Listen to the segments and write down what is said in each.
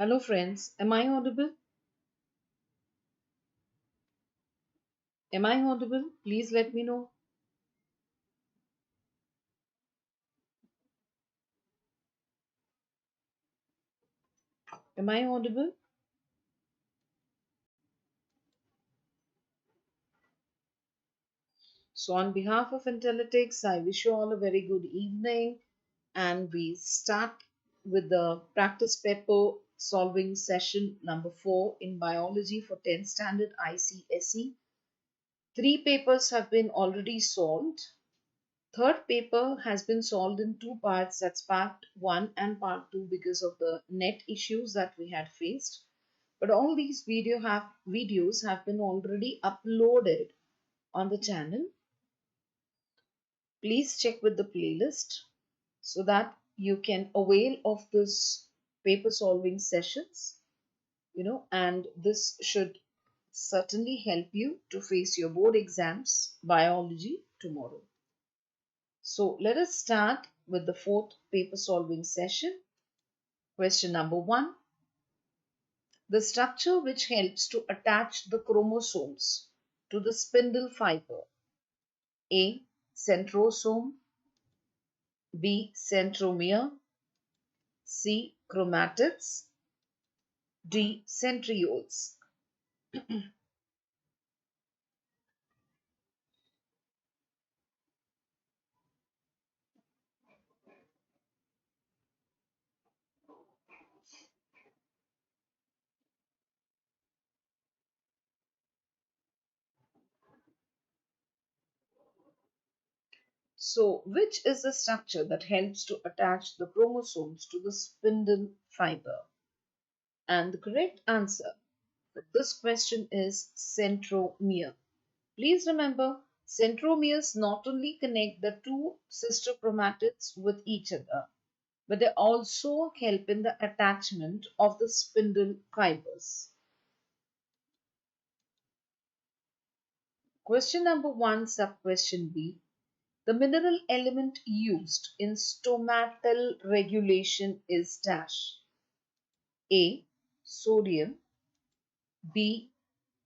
Hello friends, am I audible? Am I audible? Please let me know. Am I audible? So on behalf of Intelletics, I wish you all a very good evening and we start with the practice paper solving session number 4 in biology for 10th standard ICSE. 3 papers have been already solved. Third paper has been solved in 2 parts, that's part 1 and part 2 because of the net issues that we had faced. But all these videos have been already uploaded on the channel. Please check with the playlist so that you can avail of this paper solving sessions, and this should certainly help you to face your board exams biology tomorrow. So let us start with the fourth paper solving session. Question number 1. The structure which helps to attach the chromosomes to the spindle fiber. A. Centrosome. B. Centromere. C. Chromatids. D. Centrioles. So, which is the structure that helps to attach the chromosomes to the spindle fiber? And the correct answer for this question is centromere. Please remember, centromeres not only connect the two sister chromatids with each other, but they also help in the attachment of the spindle fibers. Question number 1, sub-question B. The mineral element used in stomatal regulation is dash. A. Sodium. B.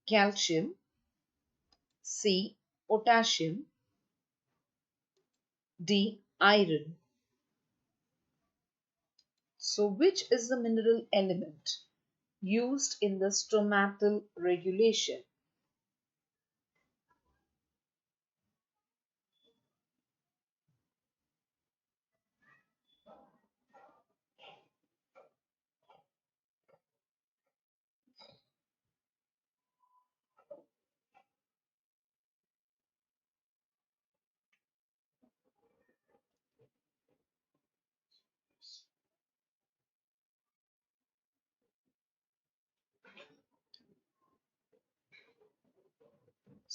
Calcium. C. Potassium. D. Iron. So, which is the mineral element used in the stomatal regulation?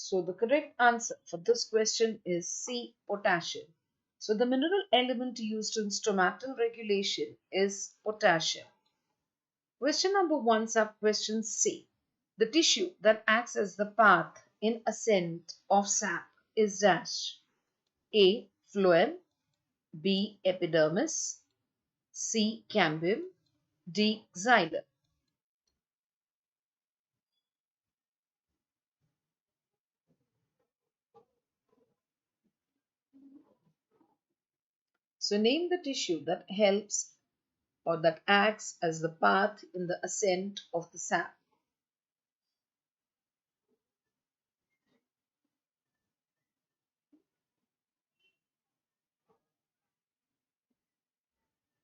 So the correct answer for this question is C. Potassium. So the mineral element used in stomatal regulation is potassium. Question number 1, sub-question C. The tissue that acts as the path in ascent of sap is dash. A. Phloem. B. Epidermis. C. Cambium. D. Xylem. So name the tissue that helps or that acts as the path in the ascent of the sap.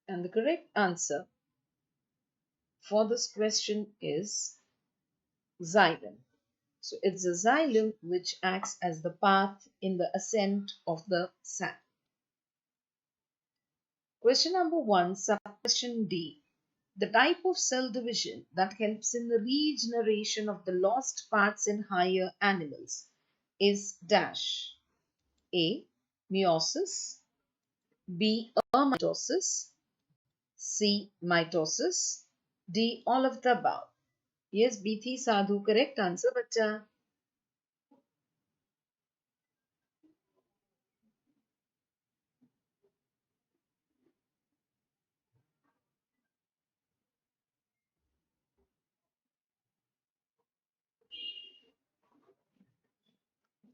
And the correct answer for this question is xylem. So it's the xylem which acts as the path in the ascent of the sap. Question number 1, sub-question D. The type of cell division that helps in the regeneration of the lost parts in higher animals is dash. A. Meiosis. B. Mitosis. C. Mitosis. D. All of the above. Yes, B थी साधु. Correct answer, बच्चा.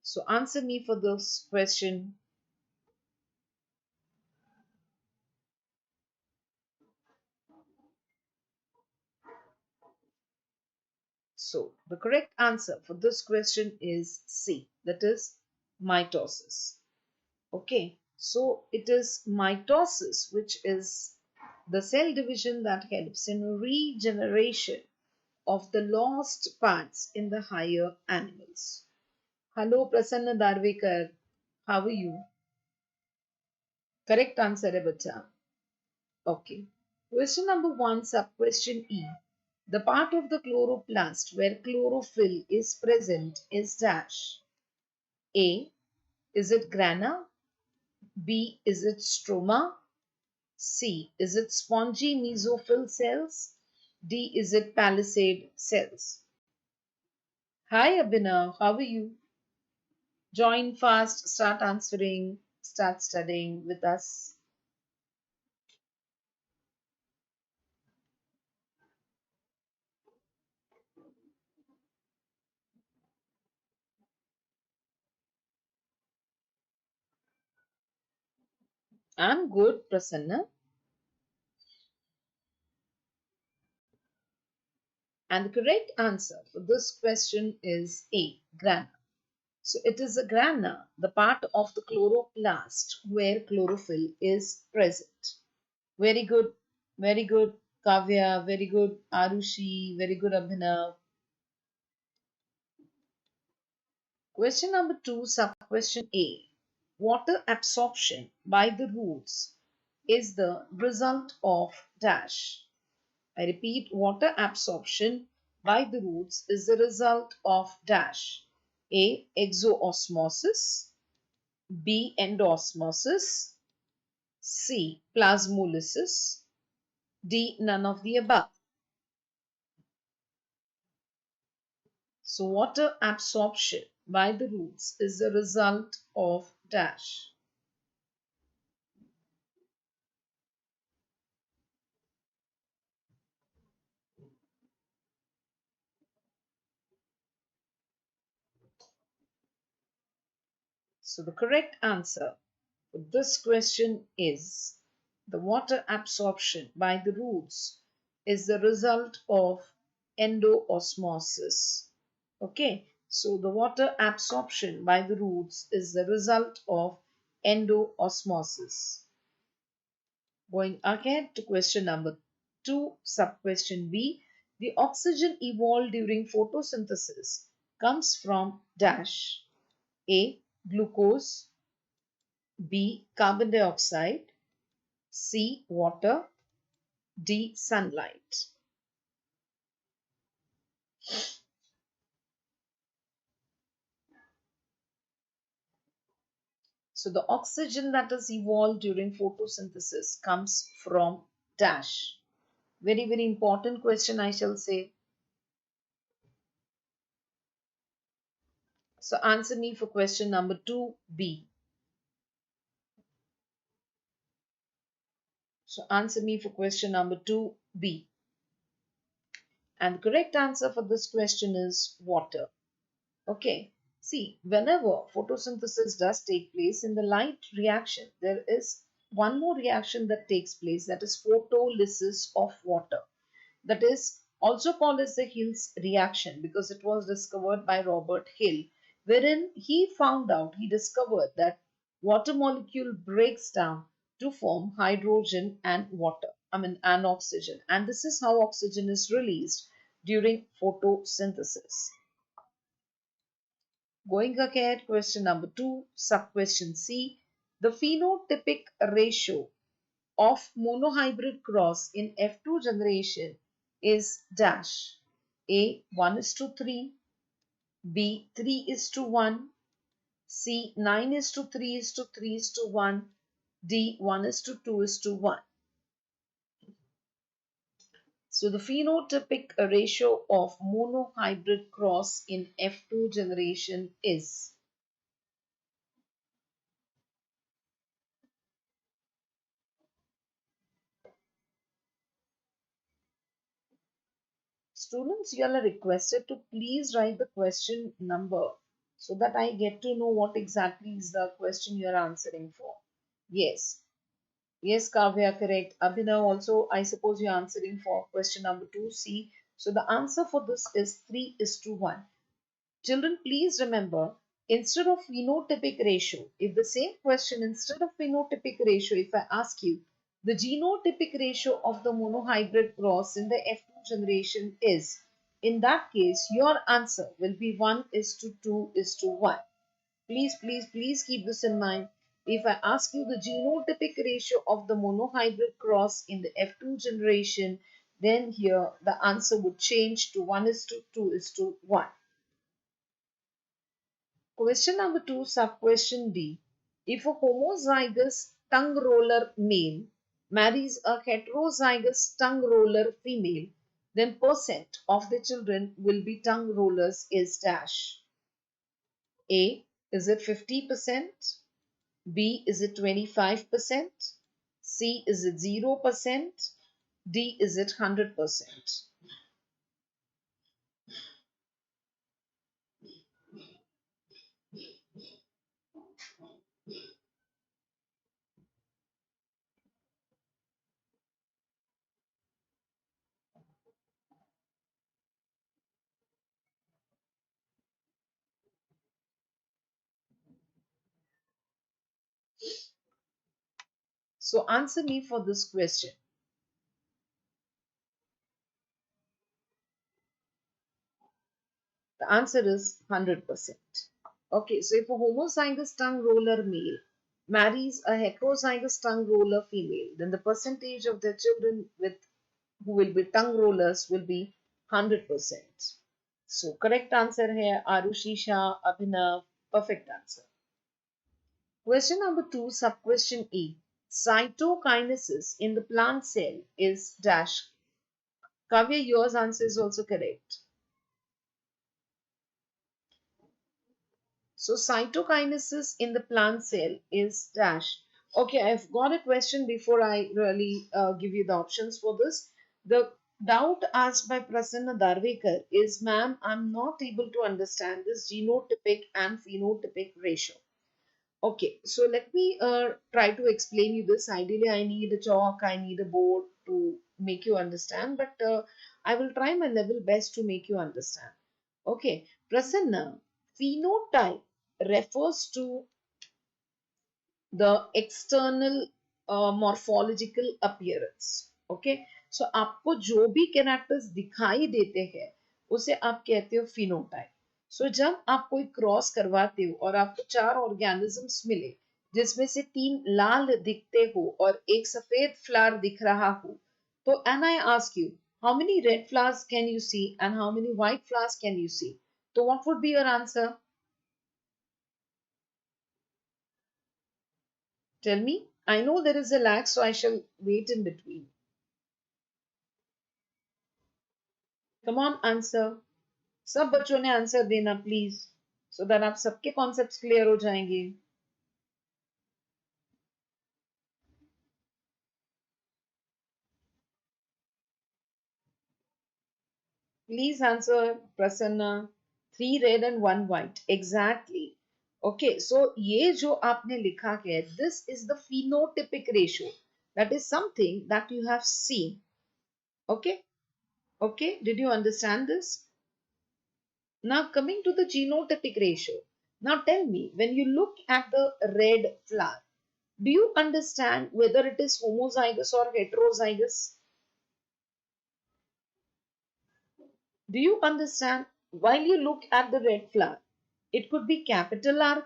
So answer me for this question. So the correct answer for this question is C, that is mitosis. Okay, so it is mitosis which is the cell division that helps in regeneration of the lost parts in the higher animals. Hello Prasanna Darvekar, how are you? Correct answer, Rebecca. Okay. Question number one, sub question E. The part of the chloroplast where chlorophyll is present is dash. A. Is it grana? B. Is it stroma? C. Is it spongy mesophyll cells? D. Is it palisade cells? Hi Abhinav, how are you? Join fast, start answering, start studying with us. I'm good, Prasanna. And the correct answer for this question is A, grana. So it is a grana, the part of the chloroplast where chlorophyll is present. Very good, very good, Kavya, very good, Arushi, very good, Abhinav. Question number two, sub question A. Water absorption by the roots is the result of dash. I repeat, water absorption by the roots is the result of dash. A. Exoosmosis. B. Endosmosis. C. Plasmolysis. D. None of the above. So, water absorption by the roots is the result of dash. So, the correct answer for this question is the water absorption by the roots is the result of endoosmosis. Okay, so the water absorption by the roots is the result of endoosmosis. Going ahead to question number two, sub question B. The oxygen evolved during photosynthesis comes from dash. A. Glucose. B. Carbon dioxide. C. Water. D. Sunlight. So the oxygen that is evolved during photosynthesis comes from dash. Very, very important question, I shall say. So answer me for question number 2B. So answer me for question number 2B. And the correct answer for this question is water. Okay. See, whenever photosynthesis does take place in the light reaction, there is one more reaction that takes place, that is photolysis of water. That is also called as the Hill's reaction because it was discovered by Robert Hill, wherein he discovered that water molecule breaks down to form hydrogen and and oxygen. And this is how oxygen is released during photosynthesis. Going ahead, question number two, sub question C. The phenotypic ratio of monohybrid cross in F2 generation is dash. A 1 is to 3, B 3 is to 1, C 9 is to 3 is to 3 is to 1, D 1 is to 2 is to 1. So the phenotypic ratio of monohybrid cross in F2 generation is. Students, you all are requested to please write the question number so that I get to know what exactly is the question you are answering for. Yes. Yes, Kavya, correct. Abhinav, also, I suppose you're answering for question number 2C. So the answer for this is 3:1. Children, please remember, instead of phenotypic ratio, if the same question, instead of phenotypic ratio, if I ask you, the genotypic ratio of the monohybrid cross in the F2 generation is, in that case, your answer will be 1:2:1. Please, please, please keep this in mind. If I ask you the genotypic ratio of the monohybrid cross in the F2 generation, then here the answer would change to 1:2:1. Question number 2, sub-question D. If a homozygous tongue roller male marries a heterozygous tongue roller female, then percent of the children will be tongue rollers is dash. A, is it 50%? B, is it 25%? C, is it 0%? D, is it 100%? So answer me for this question. The answer is 100%. Okay, so if a homozygous tongue roller male marries a heterozygous tongue roller female, then the percentage of their children with who will be tongue rollers will be 100%. So correct answer here, Arushisha, Abhinav, perfect answer. Question number 2, sub-question E. Cytokinesis in the plant cell is dash. Kavya, yours answer is also correct. So cytokinesis in the plant cell is dash. Okay, I've got a question before I really give you the options for this. The doubt asked by Prasanna Darvekar is, ma'am, I'm not able to understand this genotypic and phenotypic ratio. Okay, so let me try to explain you this. Ideally, I need a chalk, I need a board to make you understand, but I will try my level best to make you understand. Okay, Prasanna, phenotype refers to the external morphological appearance. Okay, so आपको जो भी characters दिखाई देते हैं उसे आप कहते हो phenotype. सो जब आप कोई क्रॉस करवाते हो और आपको 4 ऑर्गेनिजम्स मिले जिसमें से 3 लाल दिखते हो और एक सफेद फ्लावर दिख रहा हो, तो and I ask you how many red flowers can you see and how many white flowers can you see, तो what would be your answer? Tell me. I know there is a lag, so I shall wait in between. Come on, answer. सब बच्चों ने answer देना please, so that आप सबके concepts clear हो जाएंगे. Please answer Prasanna. 3 red and 1 white, exactly. Okay, so ये जो आपने लिखा है, this is the phenotypic ratio. That is something that you have seen. Okay, okay, did you understand this? Now coming to the genotypic ratio. Now tell me, when you look at the red flower, do you understand whether it is homozygous or heterozygous? Do you understand? While you look at the red flower, it could be capital R,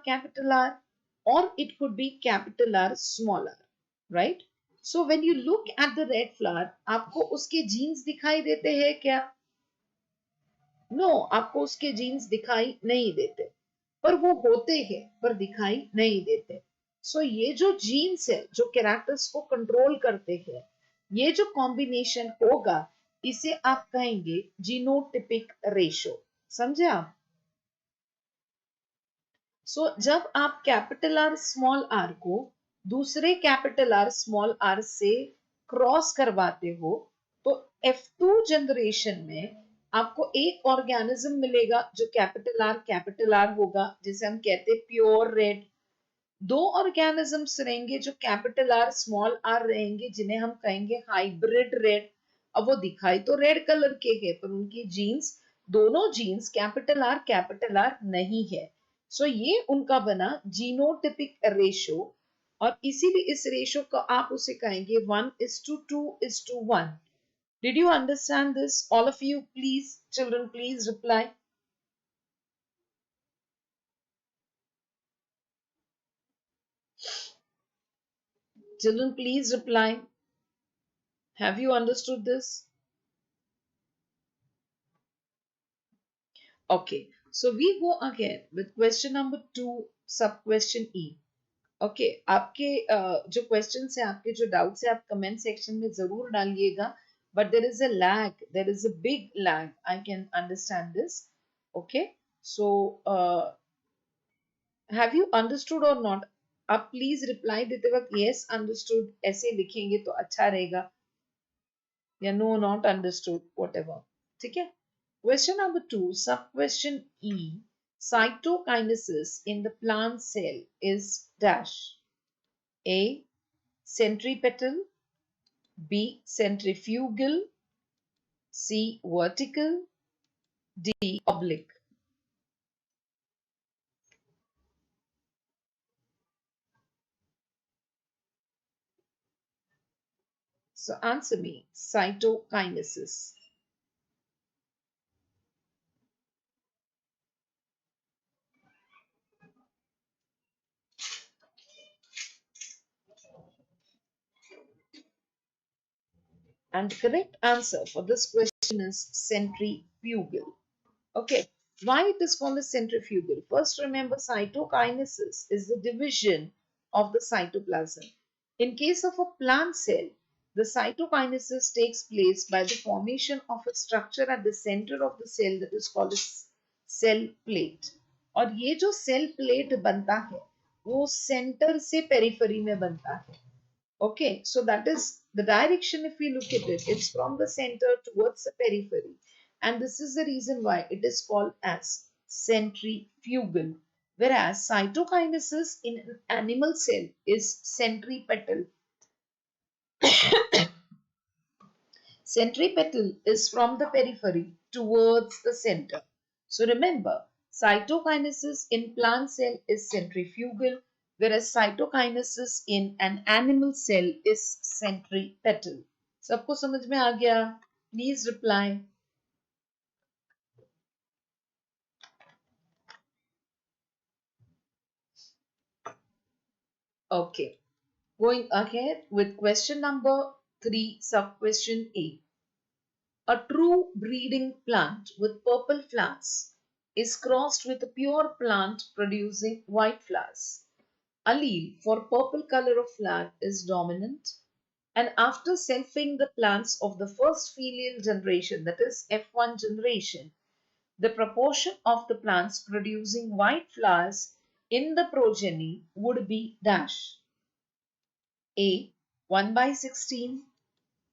or it could be capital R, small r, right? So when you look at the red flower, आपको उसके genes दिखाई देते हैं क्या? No, आपको उसके jeans दिखाई नहीं देते, पर वो होते हैं पर दिखाई नहीं देते. सो ये जो जीन्स है जो कैरेक्टर्स को कंट्रोल करते हैं, ये जो कॉम्बिनेशन होगा इसे आप कहेंगे जीनोटिपिक रेशो. समझे आप? सो जब आप कैपिटल आर स्मॉल आर को दूसरे कैपिटल आर स्मॉल आर से क्रॉस करवाते हो, तो F2 जनरेशन में आपको एक ऑर्गेनिज्म मिलेगा जो कैपिटल आर होगा, जिसे हम कहते हैं प्योर रेड। दो ऑर्गेनिजम्स रहेंगे जो कैपिटल आर स्मॉल आर रहेंगे, जिन्हें हम कहेंगे हाइब्रिड रेड। अब वो दिखाई तो रेड कलर के हैं, पर उनकी जीन्स, दोनों जीन्स कैपिटल आर नहीं है। सो ये उनका बना जीनोटिपिक रेशो, और इसीलिए इस रेशो को आप उसे कहेंगे 1:2:1। Did you understand this? All of you, please, children, please reply. Children, please reply. Have you understood this? Okay, so we go again with question number 2, sub question E. Okay, आपके जो questions है, आपके जो doubts है, आप comment section में जरूर डालिएगा. But there is a lag, there is a big lag. I can understand this. Okay, so have you understood or not? आप प्लीज रिप्लाई देते वक्त yes understood ऐसे लिखेंगे तो अच्छा रहेगा, या no not understood, whatever. ठीक है. Question number 2, sub question E. Cytokinesis in the plant cell is dash. A. Centripetal. B. Centrifugal. C. Vertical. D. Oblique. So answer me. Cytokinesis. And the correct answer for this question is centrifugal. Okay, why it is called a centrifugal? First, remember cytokinesis is the division of the cytoplasm. In case of a plant cell, the cytokinesis takes place by the formation of a structure at the center of the cell that is called a cell plate. और ये जो cell plate बनता है, वो center से periphery में बनता है. Okay, so that is the direction. If we look at it, it's from the center towards the periphery. And this is the reason why it is called as centrifugal. Whereas cytokinesis in an animal cell is centripetal. Centripetal is from the periphery towards the center. So remember, cytokinesis in plant cell is centrifugal, whereas cytokinesis in an animal cell is centripetal. सबको समझ में आ गया? Please reply. Okay. Going ahead with question number 3, sub question A. A true breeding plant with purple flowers is crossed with a pure plant producing white flowers. Allele for purple color of flower is dominant, and after selfing the plants of the first filial generation, that is F1 generation, the proportion of the plants producing white flowers in the progeny would be dash. A. 1/16,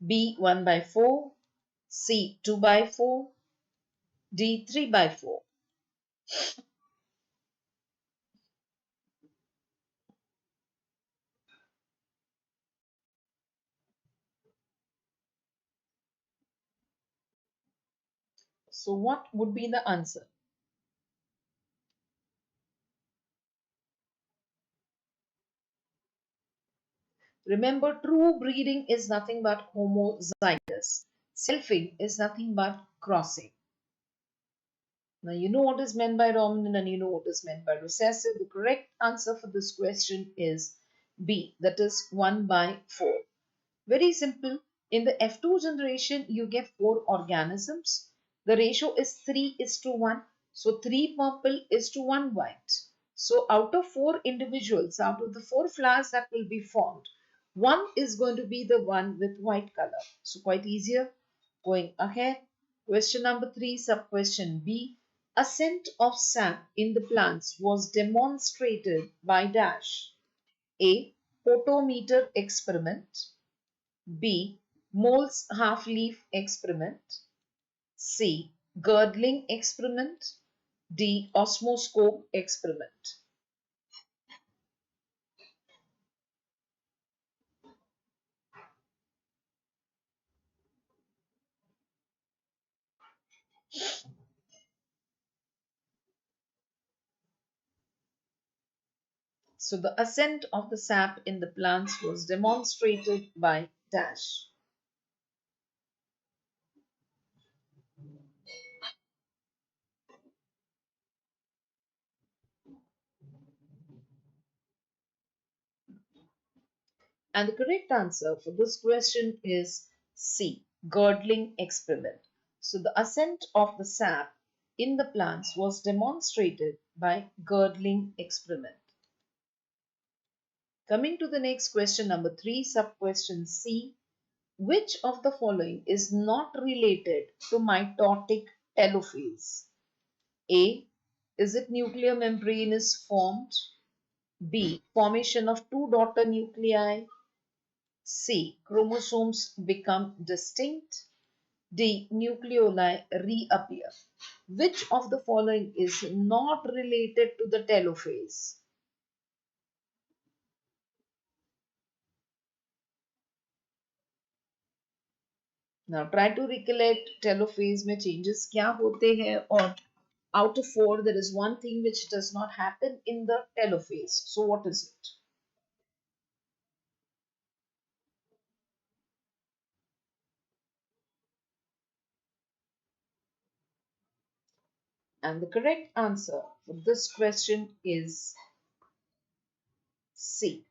B. 1/4, C. 2/4, D. 3/4. So what would be the answer? Remember, true breeding is nothing but homozygous. Selfing is nothing but crossing. Now, you know what is meant by dominant and you know what is meant by recessive. The correct answer for this question is B, that is 1/4. Very simple. In the F2 generation, you get 4 organisms. The ratio is 3:1. So 3 purple is to 1 white. So out of 4 individuals, out of the 4 flowers that will be formed, one is going to be the one with white color. So quite easier. Going ahead. Question number 3, sub question B. Ascent of sap in the plants was demonstrated by dash. A. Photometer experiment. B. Mole's half-leaf experiment. C. girdling experiment, D. Osmoscope experiment. So the ascent of the sap in the plants was demonstrated by dash. And the correct answer for this question is C. Girdling experiment. So the ascent of the sap in the plants was demonstrated by girdling experiment. Coming to the next question, number 3, sub-question C. Which of the following is not related to mitotic telophase? A. Is it nuclear membrane is formed? B. Formation of two daughter nuclei. C. Chromosomes become distinct. D. Nucleoli reappear. Which of the following is not related to the telophase? Now try to recollect telophase में changes क्या होते हैं और out of 4 there is one thing which does not happen in the telophase. So what is it? And the correct answer for this question is C.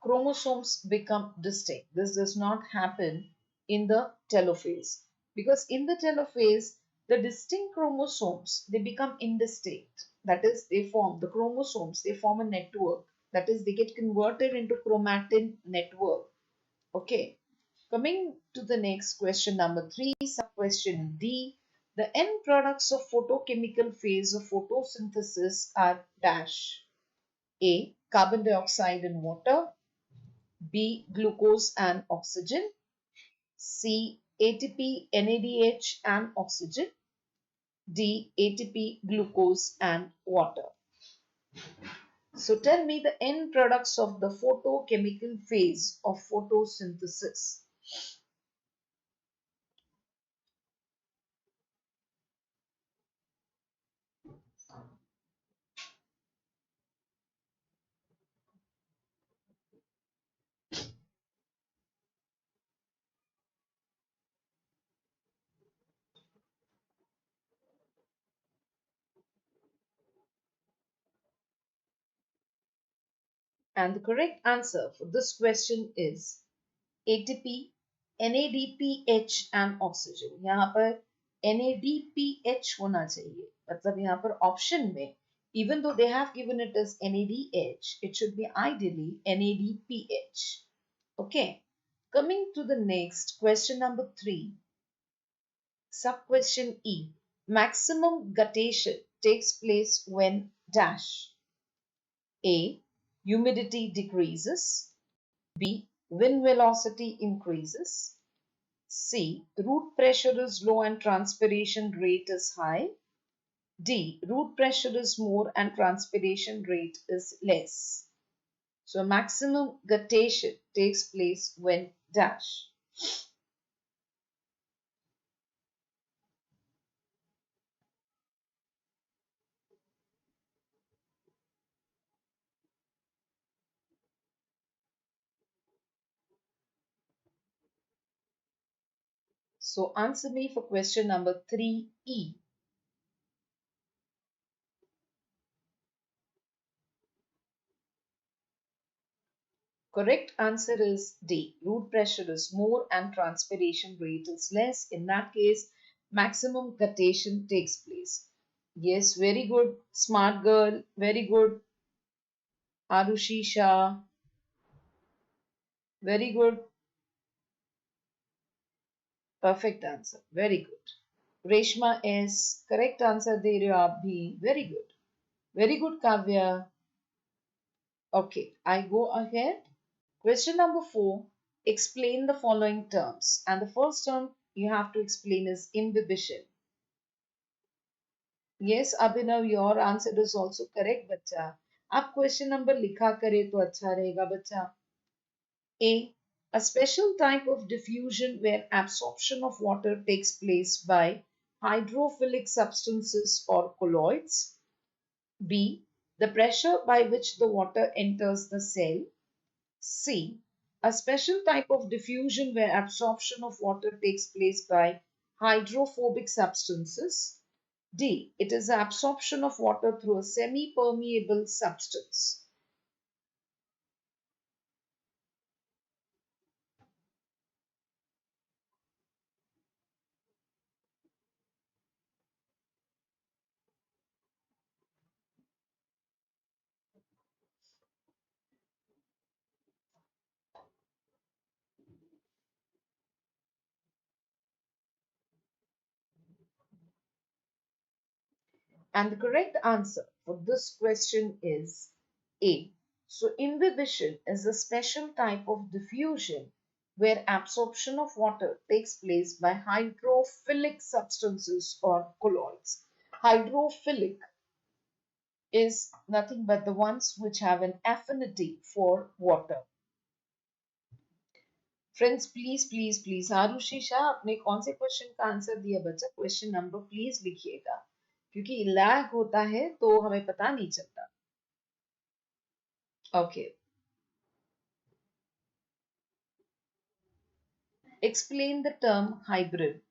Chromosomes become distinct. This does not happen in the telophase because in the telophase the distinct chromosomes they become indistinct. That is, they form the chromosomes, they form a network. That is, they get converted into chromatin network. Okay. Coming to the next question, number 3, sub question D. The end products of photochemical phase of photosynthesis are dash. A. Carbon dioxide and water. B. Glucose and oxygen. C. ATP, NADH and oxygen. D. ATP, glucose and water. So tell me the end products of the photochemical phase of photosynthesis. And the correct answer for this question is ATP, NADPH and oxygen. यहाँ पर NADPH होना चाहिए. मतलब यहाँ पर option में even though they have given it as NADH, it should be ideally NADPH. Okay. Coming to the next question, number 3. Sub question E. Maximum guttation takes place when dash. A. Humidity decreases. B. Wind velocity increases. C. Root pressure is low and transpiration rate is high. D. Root pressure is more and transpiration rate is less. So maximum guttation takes place when dash. So answer me for question number 3E. Correct answer is D. Root pressure is more and transpiration rate is less. In that case, maximum guttation takes place. Yes, very good. Smart girl. Very good. Arushi Shah. Very good. Perfect answer. Very good. Reshma S. Correct answer de rahe ho aap bhi. Very good. Very good, Kavya. Okay, I go ahead. Question number 4. Explain the following terms. And the first term you have to explain is imbibition. Yes, Abhinav, your answer is also correct, बच्चा. आप question number लिखा करें तो अच्छा रहेगा बच्चा. A special type of diffusion where absorption of water takes place by hydrophilic substances or colloids. B. The pressure by which the water enters the cell. C. A special type of diffusion where absorption of water takes place by hydrophobic substances. D. It is the absorption of water through a semi-permeable substance. And the correct answer for this question is A. So, imbibition is a special type of diffusion where absorption of water takes place by hydrophilic substances or colloids. Hydrophilic is nothing but the ones which have an affinity for water. Friends please please please Arushi Shah आपने कौन से question का answer दिया बच्चा question number please लिखिएगा क्योंकि lag होता है तो हमें पता नहीं चलता. Okay. Explain the term hybrid.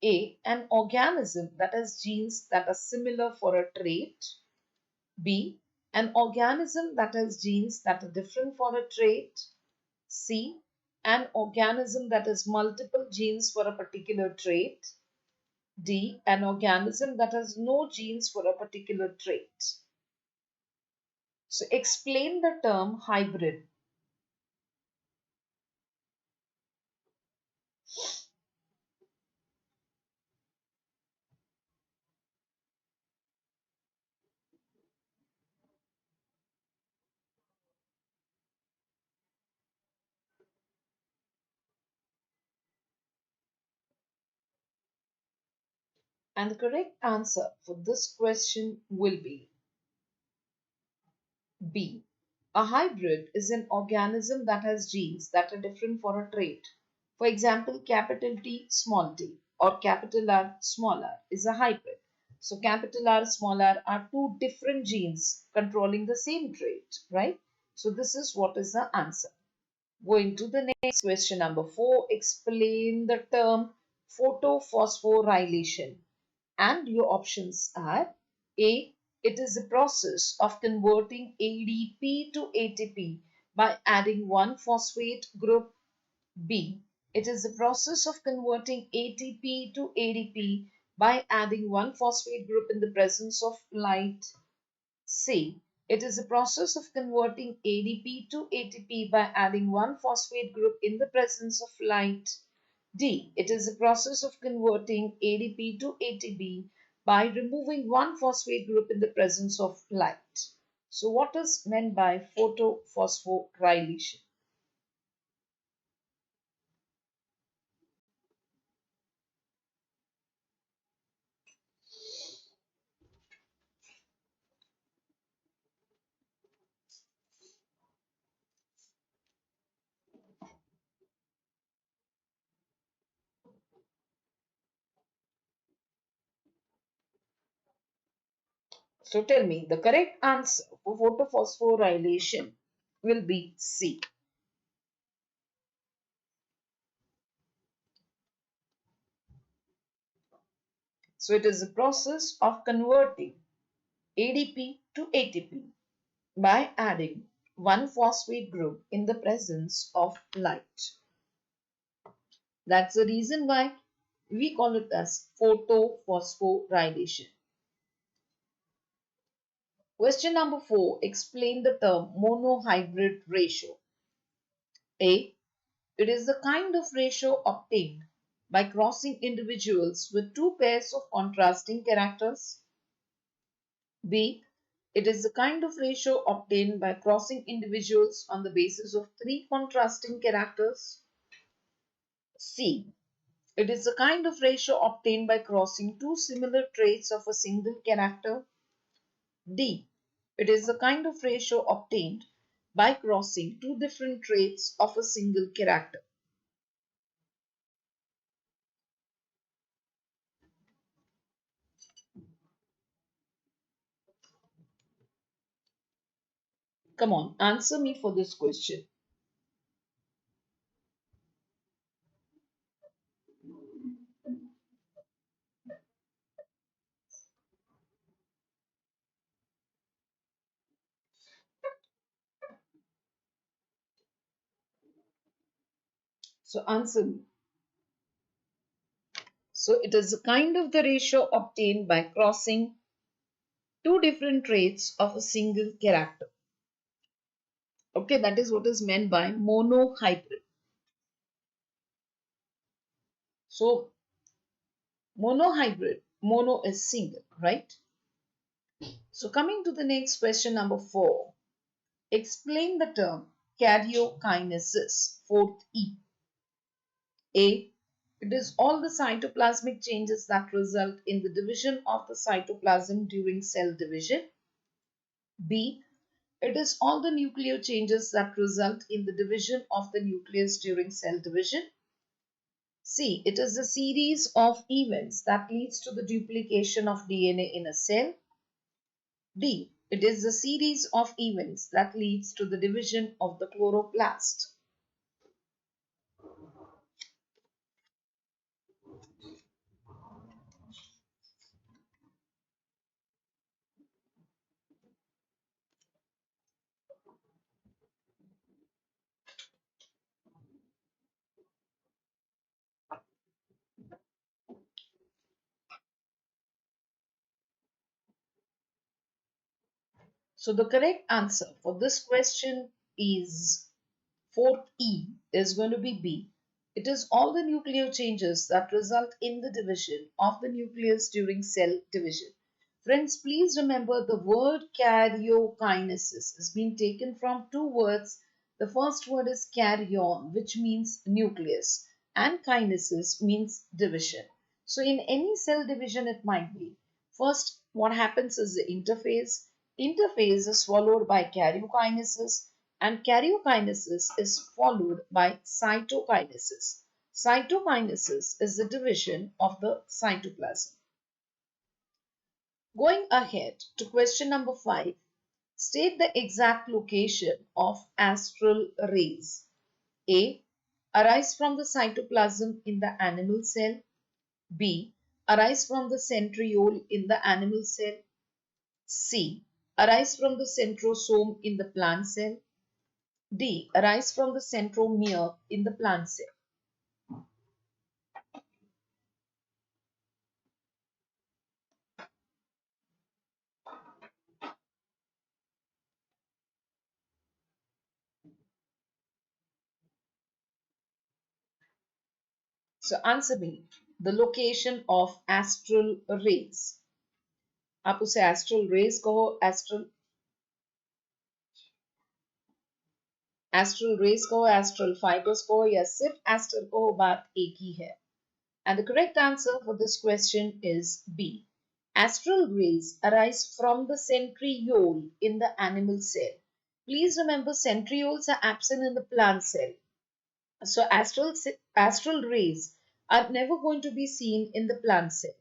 A. An organism that has genes that are similar for a trait. B. An organism that has genes that are different for a trait. C. An organism that has multiple genes for a particular trait. D. An organism that has no genes for a particular trait. So explain the term hybrid. And the correct answer for this question will be B. A hybrid is an organism that has genes that are different for a trait. For example, capital T small t or capital R small r is a hybrid. So capital R small r are two different genes controlling the same trait, right? So this is what is the answer. Going to the next question number 4. Explain the term photophosphorylation. And your options are A. It is the process of converting ADP to ATP by adding one phosphate group. B. It is the process of converting ATP to ADP by adding one phosphate group in the presence of light. C. It is the process of converting ADP to ATP by adding one phosphate group in the presence of light. D. It is the process of converting ADP to ATP by removing one phosphate group in the presence of light. So what is meant by photophosphorylation? So tell me, the correct answer for photophosphorylation will be C. So it is the process of converting ADP to ATP by adding one phosphate group in the presence of light. That's the reason why we call it as photophosphorylation. Question number 4. Explain the term monohybrid ratio. A. It is the kind of ratio obtained by crossing individuals with two pairs of contrasting characters. B. It is the kind of ratio obtained by crossing individuals on the basis of three contrasting characters. C. It is the kind of ratio obtained by crossing two similar traits of a single character. D. It is the kind of ratio obtained by crossing two different traits of a single character. Come on, answer me for this question. So answer me. So it is the kind of the ratio obtained by crossing two different traits of a single character. Okay, that is what is meant by monohybrid. So monohybrid, mono is single, right? So coming to the next question, number 4. Explain the term karyokinesis, fourth E. A. It is all the cytoplasmic changes that result in the division of the cytoplasm during cell division. B. It is all the nuclear changes that result in the division of the nucleus during cell division. C. It is a series of events that leads to the duplication of DNA in a cell. D. It is a series of events that leads to the division of the chloroplast. So the correct answer for this question is fourth E is going to be B. It is all the nuclear changes that result in the division of the nucleus during cell division. Friends, please remember the word karyokinesis has been taken from two words. The first word is karyon, which means nucleus, and kinesis means division. So in any cell division, it might be. First, what happens is the interphase. Interphase is followed by karyokinesis, and karyokinesis is followed by cytokinesis. Cytokinesis is the division of the cytoplasm. Going ahead to question number 5. State the exact location of astral rays. A. Arise from the cytoplasm in the animal cell. B. Arise from the centriole in the animal cell. C. Arise from the centrosome in the plant cell. D. Arise from the centromere in the plant cell. So answer me the location of astral rays. आप उसे astral rays कहो, astral rays कहो, astral fibers कहो, या सिर्फ astral कहो, बात एक ही है. And the correct answer for this question is B. Astral rays arise from the centriole in the animal cell. Please remember, centrioles are absent in the plant cell. So astral rays are never going to be seen in the plant cell.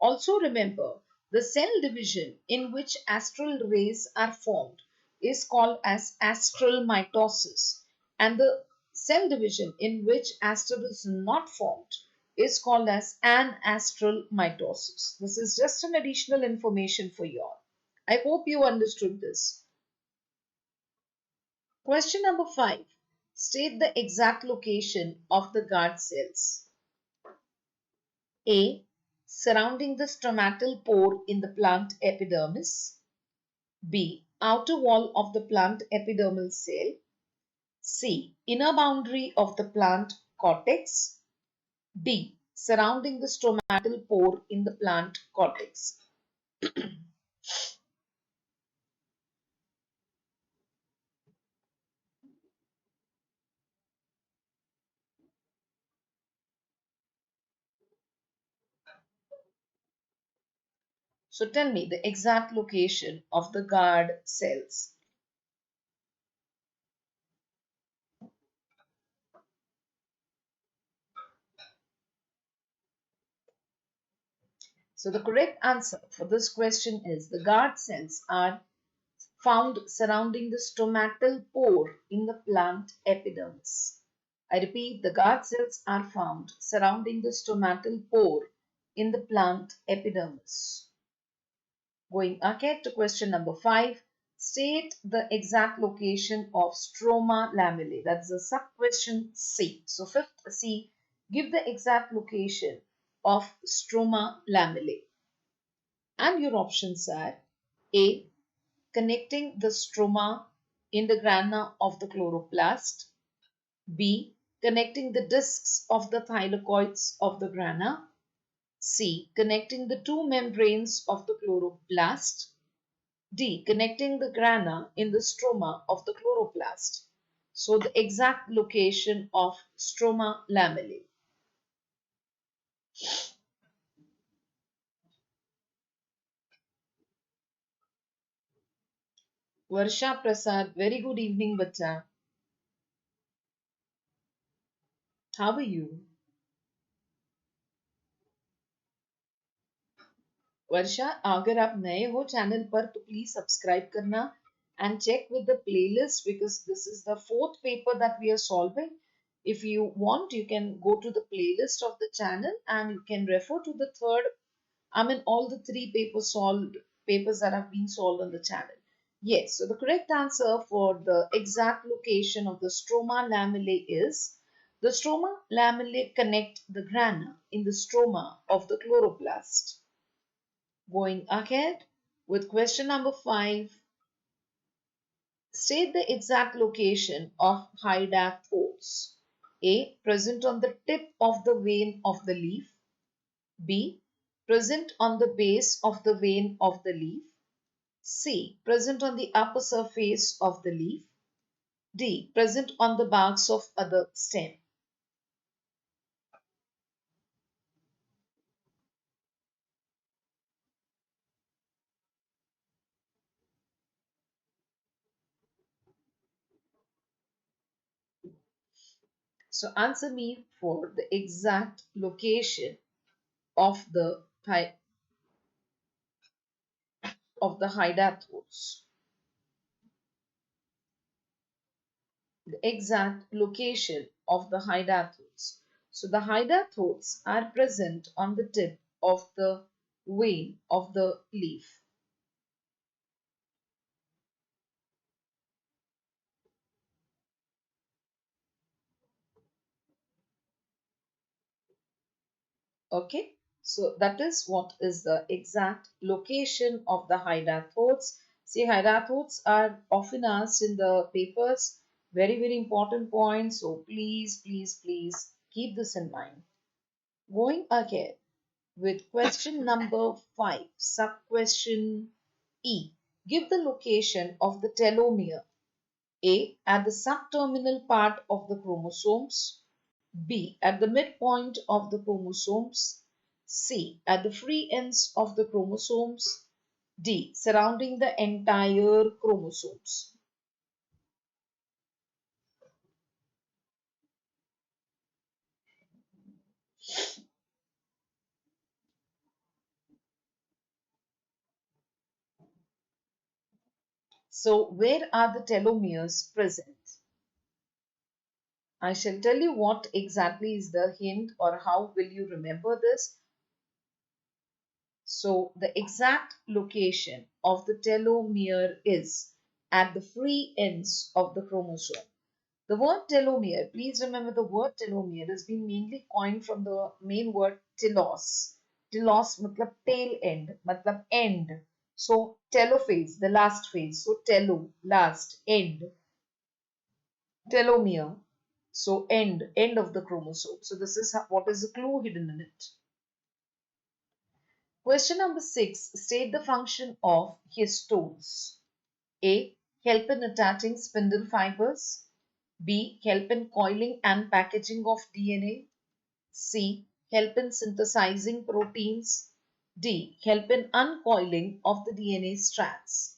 Also remember, the cell division in which astral rays are formed is called as astral mitosis, and the cell division in which astral is not formed is called as anastral mitosis. This is just an additional information for you all. I hope you understood this. Question number 5. State the exact location of the guard cells. A. Surrounding the stromatal pore in the plant epidermis. B. Outer wall of the plant epidermal cell. C. Inner boundary of the plant cortex. D. Surrounding the stromatal pore in the plant cortex. So tell me the exact location of the guard cells. So the correct answer for this question is the guard cells are found surrounding the stomatal pore in the plant epidermis. I repeat, the guard cells are found surrounding the stomatal pore in the plant epidermis. Going ahead to question number 5. State the exact location of stroma lamellae. That's the sub-question C. So fifth C, give the exact location of stroma lamellae. And your options are A, connecting the stroma in the grana of the chloroplast. B, connecting the discs of the thylakoids of the grana. C, connecting the two membranes of the chloroplast. D, connecting the grana in the stroma of the chloroplast. So the exact location of stroma lamellae. Varsha Prasad, very good evening, bata. How are you? वर्षा अगर आप नए हो channel पर तो please subscribe करना and check with the playlist because this is the fourth paper that we are solving. If you want, you can go to the playlist of the channel and you can refer to the third, all the three papers that have been solved on the channel. Yes, so the correct answer for the exact location of the stroma lamellae is the stroma lamellae connect the grana in the stroma of the chloroplast. Going ahead with question number 5. State the exact location of hydathodes. A. Present on the tip of the vein of the leaf. B. Present on the base of the vein of the leaf. C. Present on the upper surface of the leaf. D. Present on the barks of other stem. So answer me for the exact location of the hydathodes. The exact location of the hydathodes. So the hydathodes are present on the tip of the vein of the leaf. Okay, so that is what is the exact location of the hydathodes. See, hydathodes are often asked in the papers. Very, very important point. So please, please, please keep this in mind. Going ahead with question number 5, sub-question E. Give the location of the telomere. A. At the subterminal part of the chromosomes. B. At the midpoint of the chromosomes. C. At the free ends of the chromosomes. D. Surrounding the entire chromosomes. So, where are the telomeres present? I shall tell you what exactly is the hint or how will you remember this. So the exact location of the telomere is at the free ends of the chromosome. The word telomere, please remember the word telomere has been mainly coined from the main word telos. Telos matlab tail end, matlab end. So telophase, the last phase. So telo, last, end. Telomere, so end of the chromosome. So this is what is the clue hidden in it. Question number 6. State the function of histones. A. Help in attaching spindle fibers. B. Help in coiling and packaging of DNA. C. Help in synthesizing proteins. D. Help in uncoiling of the DNA strands.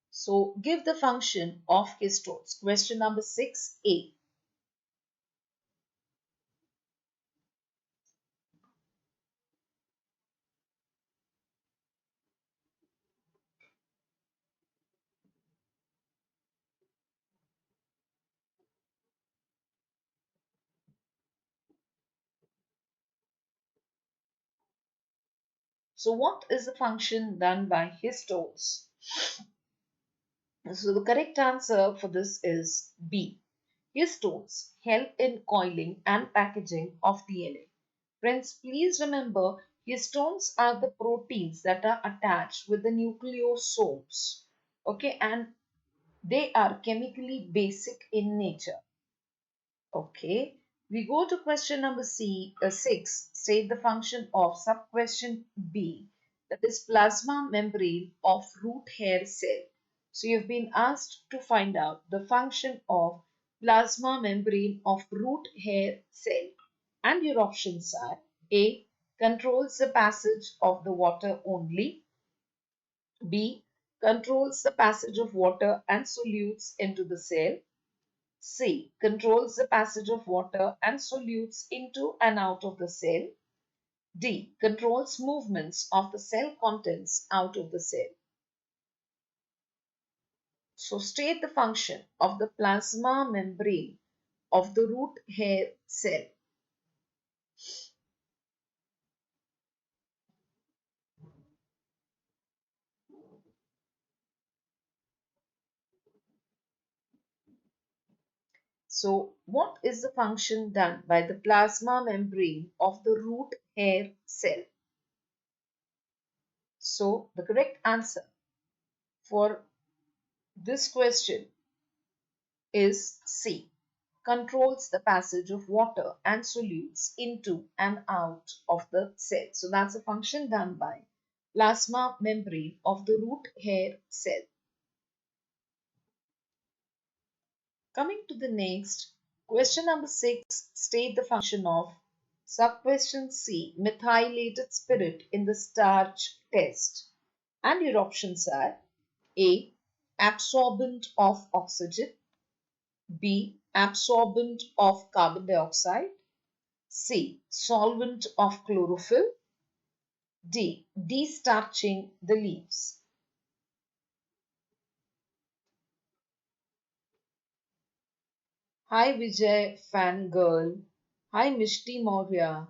So give the function of histones. Question number 6A. So what is the function done by histones? So the correct answer for this is B. Histones help in coiling and packaging of DNA. Friends, please remember histones are the proteins that are attached with the nucleosomes. Okay, and they are chemically basic in nature. Okay, we go to question number 6. State the function of sub-question B, that is plasma membrane of root hair cell. So you've been asked to find out the function of plasma membrane of root hair cell. And your options are A. Controls the passage of the water only. B. Controls the passage of water and solutes into the cell. C. Controls the passage of water and solutes into and out of the cell. D. Controls movements of the cell contents out of the cell. So state the function of the plasma membrane of the root hair cell. So what is the function done by the plasma membrane of the root hair cell? So the correct answer for this question is C. Controls the passage of water and solutes into and out of the cell. So that's a function done by plasma membrane of the root hair cell. Coming to the next, question number 6, state the function of sub-question C, methylated spirit in the starch test. And your options are A, absorbent of oxygen, B, absorbent of carbon dioxide, C, solvent of chlorophyll, D, destarching the leaves. Hi Vijay fangirl. Hi Mishti Maurya.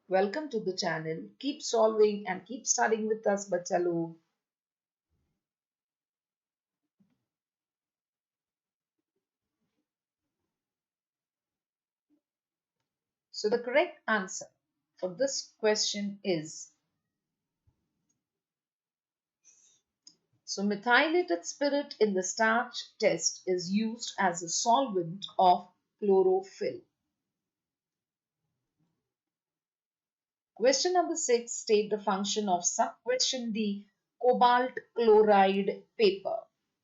Welcome to the channel. Keep solving and keep studying with us, Bachalo. So the correct answer for this question is, so methylated spirit in the starch test is used as a solvent of chlorophyll. Question number 6, state the function of sub-question D, cobalt chloride paper.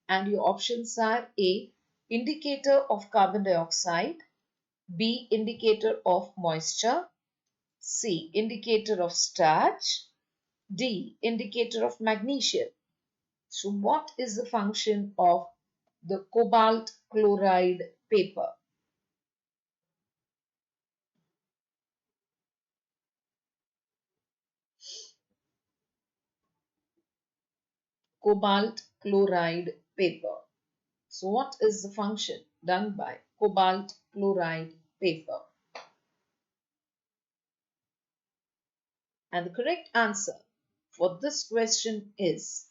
And your options are A, indicator of carbon dioxide, B, indicator of moisture, C, indicator of starch, D, indicator of magnesium. So what is the function of the cobalt chloride paper? Cobalt chloride paper. So what is the function done by cobalt chloride paper? And the correct answer for this question is,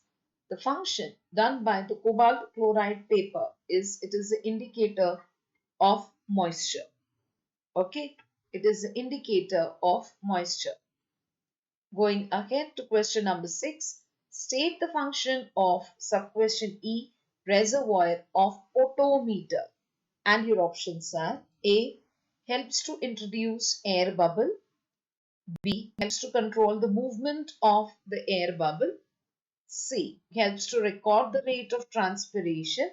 the function done by the cobalt chloride paper is, it is the indicator of moisture. Okay, it is the indicator of moisture. Going ahead to question number 6, state the function of sub-question E, reservoir of potometer. And your options are A, helps to introduce air bubble, B, helps to control the movement of the air bubble, C, helps to record the rate of transpiration,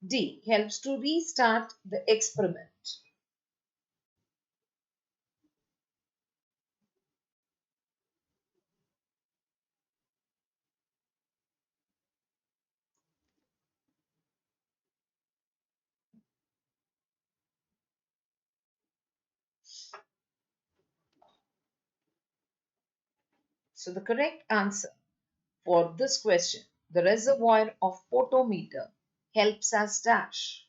D, helps to restart the experiment. So the correct answer for this question, the reservoir of potometer helps us dash.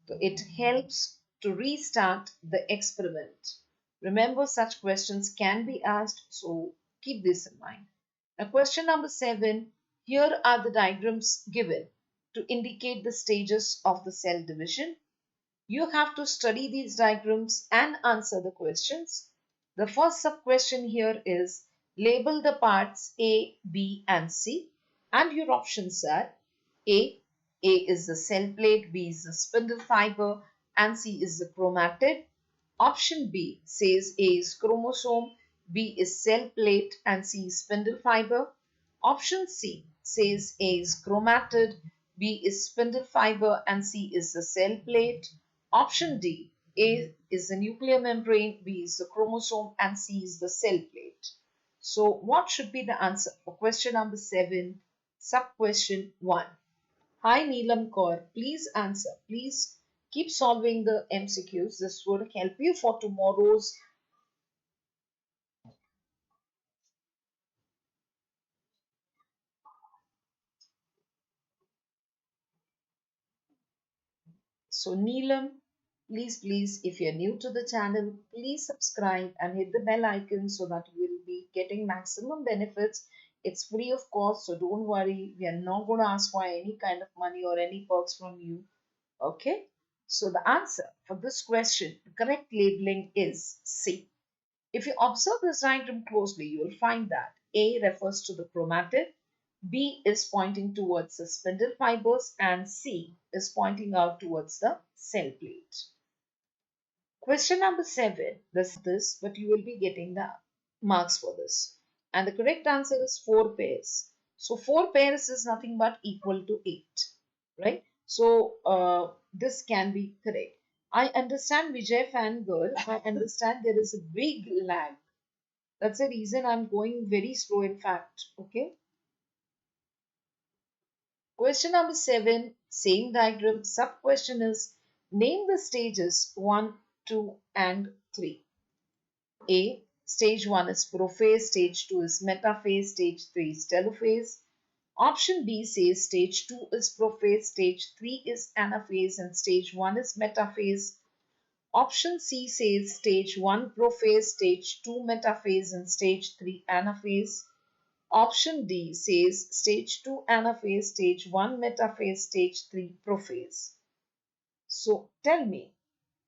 So it helps to restart the experiment. Remember, such questions can be asked, so keep this in mind. Now, question number 7. Here are the diagrams given to indicate the stages of the cell division. You have to study these diagrams and answer the questions. The first sub-question here is label the parts A, B and C, and your options are A. A is the cell plate, B is the spindle fiber and C is the chromatid. Option B says A is chromosome, B is cell plate and C is spindle fiber. Option C says A is chromatid, B is spindle fiber and C is the cell plate. Option D, A is the nuclear membrane, B is the chromosome and C is the cell plate. So what should be the answer for question number 7, sub-question 1? Hi Neelam Kaur, please answer. Please keep solving the MCQs. This would help you for tomorrow's. So Neelam, please, if you're new to the channel, please subscribe and hit the bell icon so that you will be getting maximum benefits. It's free of cost, so don't worry. We are not going to ask for any kind of money or any perks from you. Okay? So the answer for this question, the correct labeling is C. If you observe this diagram closely, you will find that A refers to the chromatid, B is pointing towards the spindle fibers, and C is pointing out towards the cell plate. Question number 7, this, but you will be getting the marks for this. And the correct answer is 4 pairs. So 4 pairs is nothing but equal to 8, right? So this can be correct. I understand Vijay fangirl. I understand there is a big lag. That's the reason I'm going very slow, in fact. Okay. Question number 7, same diagram. Sub question is name the stages 1, 2, and 3. A. Stage 1 is prophase, stage 2 is metaphase, stage 3 is telophase. Option B says stage 2 is prophase, stage 3 is anaphase, and stage 1 is metaphase. Option C says stage 1 prophase, stage 2 metaphase, and stage 3 anaphase. Option D says stage 2 anaphase, stage 1 metaphase, stage 3 prophase. So tell me,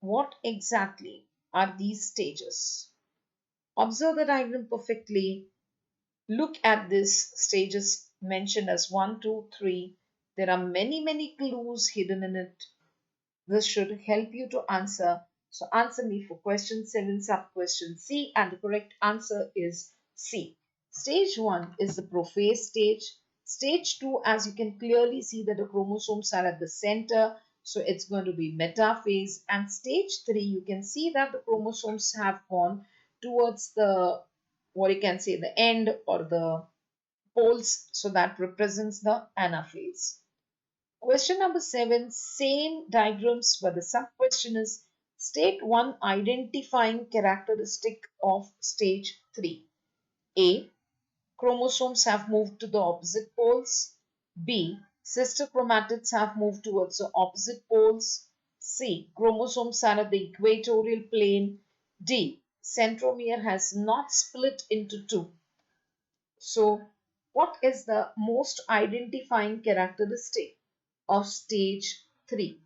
what exactly are these stages? Observe the diagram perfectly. Look at these stages mentioned as 1, 2, 3. There are many clues hidden in it. This should help you to answer. So answer me for question 7, sub question C, and the correct answer is C. Stage 1 is the prophase stage. Stage 2, as you can clearly see that the chromosomes are at the center, so it's going to be metaphase. And stage 3, you can see that the chromosomes have gone towards the, what you can say, the end or the poles, so that represents the anaphase. Question number 7, same diagrams, but the sub question is state one identifying characteristic of stage 3. A. Chromosomes have moved to the opposite poles. B. Sister chromatids have moved towards the opposite poles. C. Chromosomes are at the equatorial plane. D. Centromere has not split into two. So, what is the most identifying characteristic of stage 3?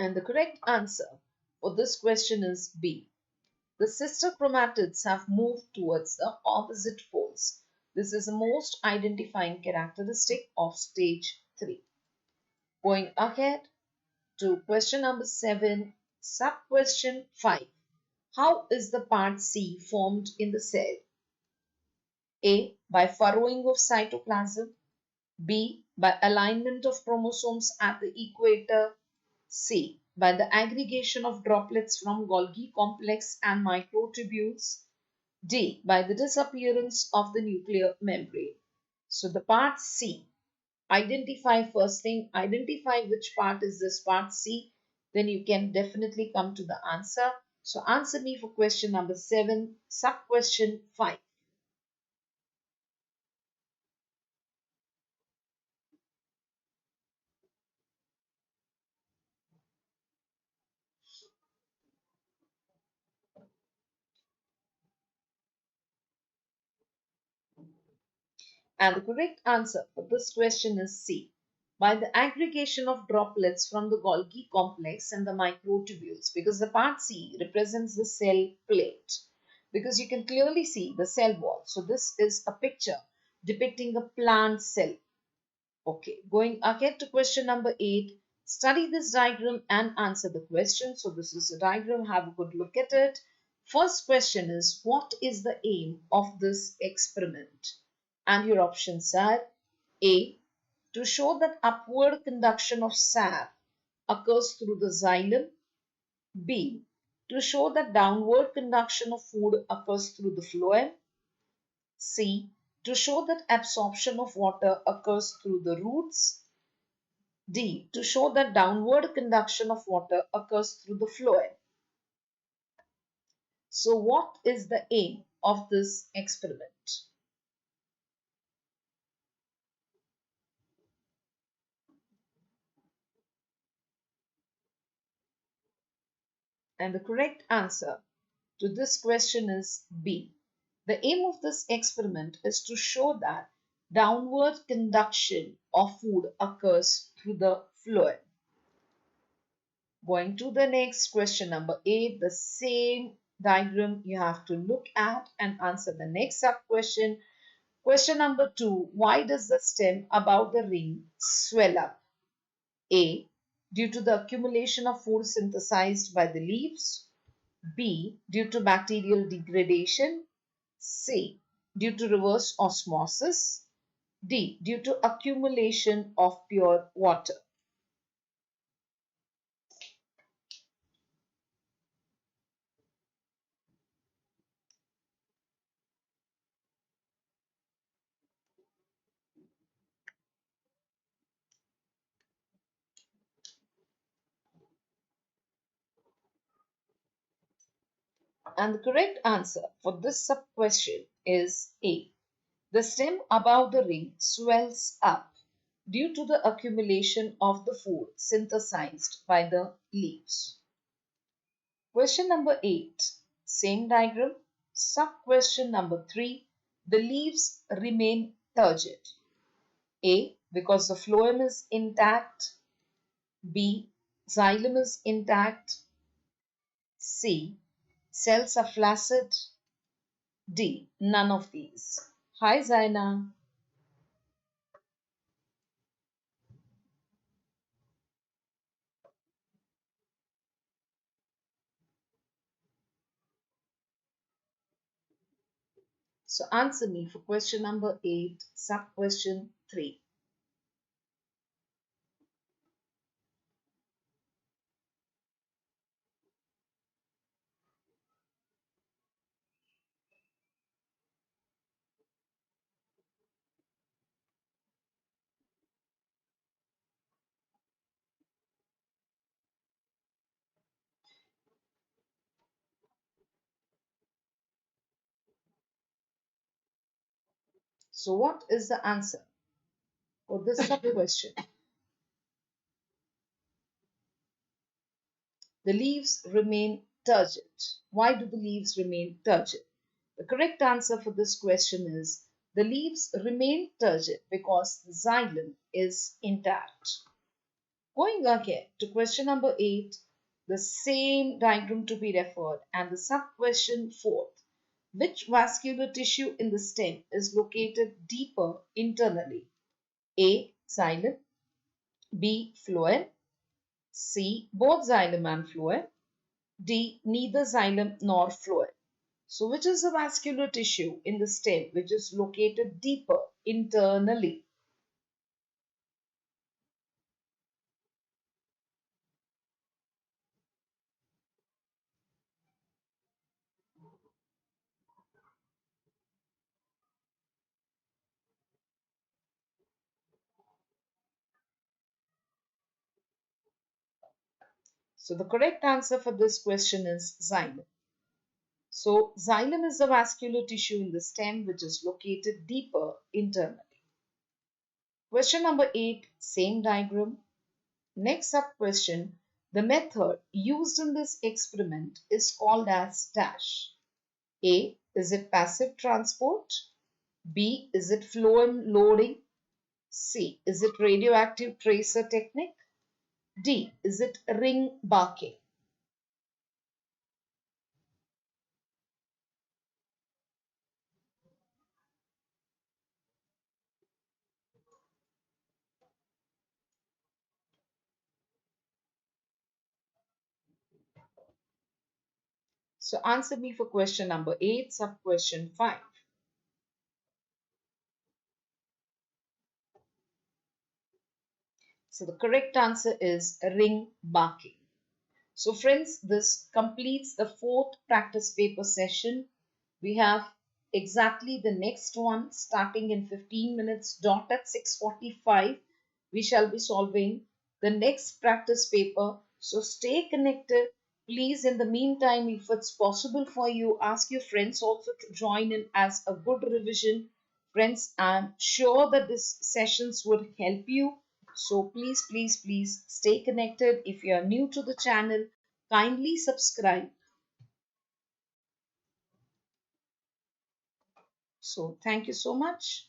And the correct answer for this question is B. The sister chromatids have moved towards the opposite poles. This is the most identifying characteristic of stage 3. Going ahead to question number 7, sub question 5. How is the part C formed in the cell? A. By furrowing of cytoplasm. B. By alignment of chromosomes at the equator. C. by the aggregation of droplets from Golgi complex and microtubules. D. By the disappearance of the nuclear membrane. So the part C. Identify first thing, identify which part is this part C. Then you can definitely come to the answer. So answer me for question number 7, sub question 5. And the correct answer for this question is C. By the aggregation of droplets from the Golgi complex and the microtubules, because the part C represents the cell plate, because you can clearly see the cell wall. So this is a picture depicting a plant cell. Okay, going ahead to question number 8. Study this diagram and answer the question. So this is a diagram. Have a good look at it. First question is, what is the aim of this experiment? And your options are A. To show that upward conduction of sap occurs through the xylem. B. To show that downward conduction of food occurs through the phloem. C. To show that absorption of water occurs through the roots. D. To show that downward conduction of water occurs through the phloem. So what is the aim of this experiment? And the correct answer to this question is B. The aim of this experiment is to show that downward conduction of food occurs through the phloem. Going to the next question number 8, the same diagram you have to look at and answer the next sub question. Question number 2, why does the stem above the ring swell up? A. Due to the accumulation of food synthesized by the leaves. B. Due to bacterial degradation. C. Due to reverse osmosis. D. Due to accumulation of pure water. And the correct answer for this sub question is A. The stem above the ring swells up due to the accumulation of the food synthesized by the leaves. Question number 8, same diagram. Sub question number 3, the leaves remain turgid. A. Because the phloem is intact. B. Xylem is intact. C. Cells are flaccid. D. None of these. Hi Zaina. So answer me for question number 8, sub question 3. So what is the answer for this sub question? The leaves remain turgid. Why do the leaves remain turgid? The correct answer for this question is the leaves remain turgid because the xylem is intact. Going ahead to question number 8, the same diagram to be referred and the sub question 4. Which vascular tissue in the stem is located deeper internally? A. Xylem. B. Phloem. C. Both xylem and phloem. D. Neither xylem nor phloem. So which is the vascular tissue in the stem which is located deeper internally? So the correct answer for this question is xylem. So xylem is the vascular tissue in the stem which is located deeper internally. Question number 8, same diagram. Next up question, the method used in this experiment is called as dash. A, is it passive transport? B, is it phloem loading? C, is it radioactive tracer technique? D, is it ring barking? So answer me for question number 8, sub question 5. So the correct answer is ring barking. So friends, this completes the fourth practice paper session. We have exactly the next one starting in 15 minutes dot at 6:45. We shall be solving the next practice paper. So stay connected. Please, in the meantime, if it's possible for you, ask your friends also to join in as a good revision. Friends, I'm sure that these sessions would help you. So please, please, please stay connected. If you are new to the channel, kindly subscribe. So thank you so much.